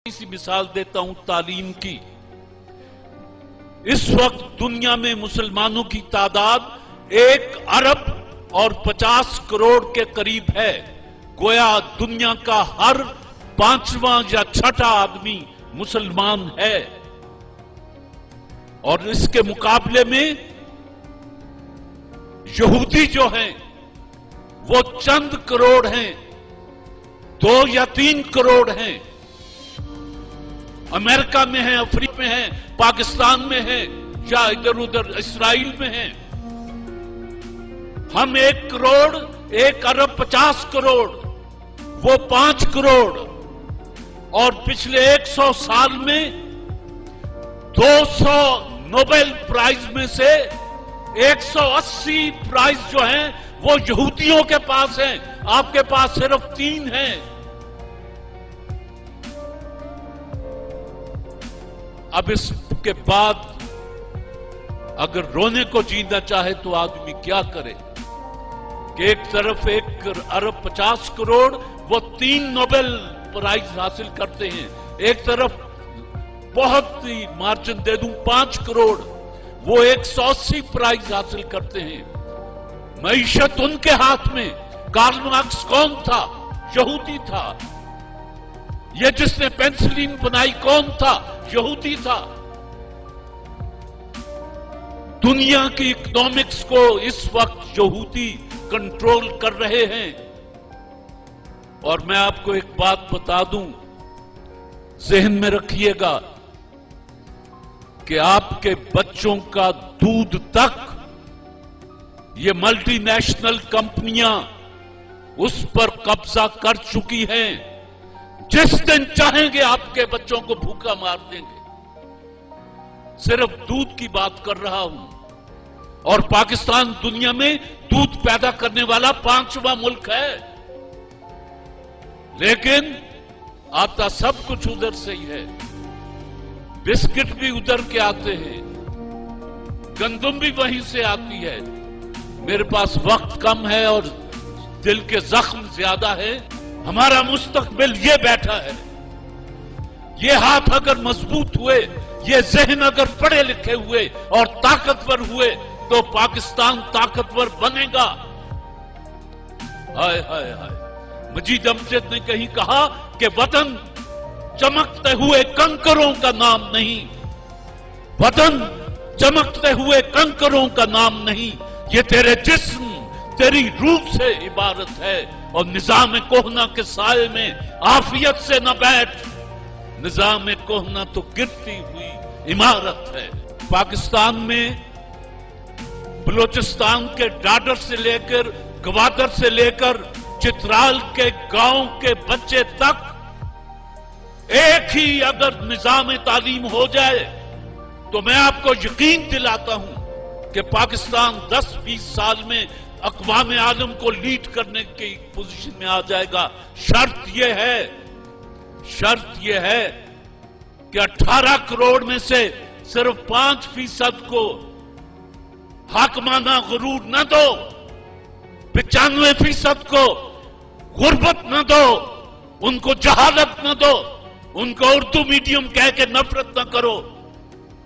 सी मिसाल देता हूं तालीम की। इस वक्त दुनिया में मुसलमानों की तादाद 1 अरब और 50 करोड़ के करीब है। गोया दुनिया का हर 5वां या 6ठा आदमी मुसलमान है। और इसके मुकाबले में यहूदी जो हैं वो चंद करोड़ हैं, 2 या 3 करोड़ हैं। अमेरिका में है, अफ्रीका में है, पाकिस्तान में है या इधर उधर इसराइल में है। हम 1 करोड़, 1 अरब 50 करोड़, वो 5 करोड़। और पिछले 100 साल में 200 नोबेल प्राइज में से 180 प्राइज जो हैं वो यहूदियों के पास हैं। आपके पास सिर्फ 3 हैं। अब इसके बाद अगर रोने को जीना चाहे तो आदमी क्या करे कि एक तरफ 1 अरब 50 करोड़ वो 3 नोबेल प्राइज हासिल करते हैं, एक तरफ बहुत ही मार्जिन दे दूं 5 करोड़ वो 180 प्राइज हासिल करते हैं। मईशत उनके हाथ में। कार्ल मार्क्स कौन था? यहूदी था। ये जिसने पेंसिलिन बनाई कौन था? यहूदी था। दुनिया की इकोनॉमिक्स को इस वक्त यहूदी कंट्रोल कर रहे हैं। और मैं आपको एक बात बता दूं, जहन में रखिएगा कि आपके बच्चों का दूध तक ये मल्टीनेशनल कंपनियां उस पर कब्जा कर चुकी हैं। जिस दिन चाहेंगे आपके बच्चों को भूखा मार देंगे। सिर्फ दूध की बात कर रहा हूं। और पाकिस्तान दुनिया में दूध पैदा करने वाला 5वां मुल्क है, लेकिन आता सब कुछ उधर से ही है। बिस्किट भी उधर के आते हैं, गंदम भी वहीं से आती है। मेरे पास वक्त कम है और दिल के जख्म ज्यादा है। हमारा मुस्तकबिल ये बैठा है। ये हाथ अगर मजबूत हुए, ये जहन अगर पढ़े लिखे हुए और ताकतवर हुए तो पाकिस्तान ताकतवर बनेगा। हाय हाय हाय। मजीद अमजद ने कहीं कहा कि वतन चमकते हुए कंकरों का नाम नहीं, वतन चमकते हुए कंकरों का नाम नहीं, ये तेरे जिस्म तेरी रूह से इबारत है। और निजाम कोहना के साए में आफियत से न बैठ, निजाम कोहना तो गिरती हुई इमारत है। पाकिस्तान में बलूचिस्तान के डाडर से लेकर गवादर से लेकर चित्राल के गांव के बच्चे तक एक ही अगर निजाम तालीम हो जाए तो मैं आपको यकीन दिलाता हूं कि पाकिस्तान 10-20 साल में अक़वाम आलम को लीड करने की पोजीशन में आ जाएगा। शर्त यह है कि 18 करोड़ में से सिर्फ 5% को हाकमाना गुरूर न दो, 95% को गुर्बत न दो, उनको जहालत न दो, उनको उर्दू मीडियम कह के नफरत न करो।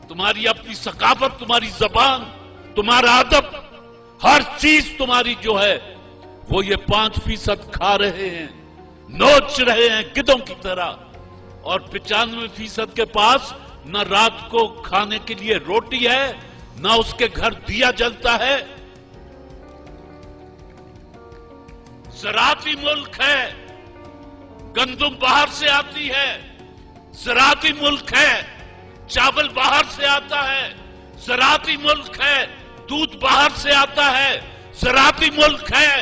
तुम्हारी अपनी सकाफत, तुम्हारी जबान, तुम्हारा अदब, हर चीज तुम्हारी जो है वो ये 5% खा रहे हैं, नोच रहे हैं गिद्धों की तरह। और 95% के पास न रात को खाने के लिए रोटी है, न उसके घर दिया जलता है। ज़राअती मुल्क है, गंदम बाहर से आती है। ज़राअती मुल्क है, चावल बाहर से आता है। ज़राअती मुल्क है, दूध बाहर से आता है। ज़राअती मुल्क है।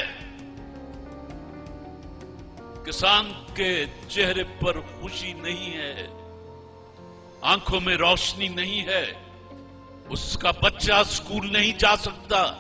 किसान के चेहरे पर खुशी नहीं है, आंखों में रोशनी नहीं है, उसका बच्चा स्कूल नहीं जा सकता।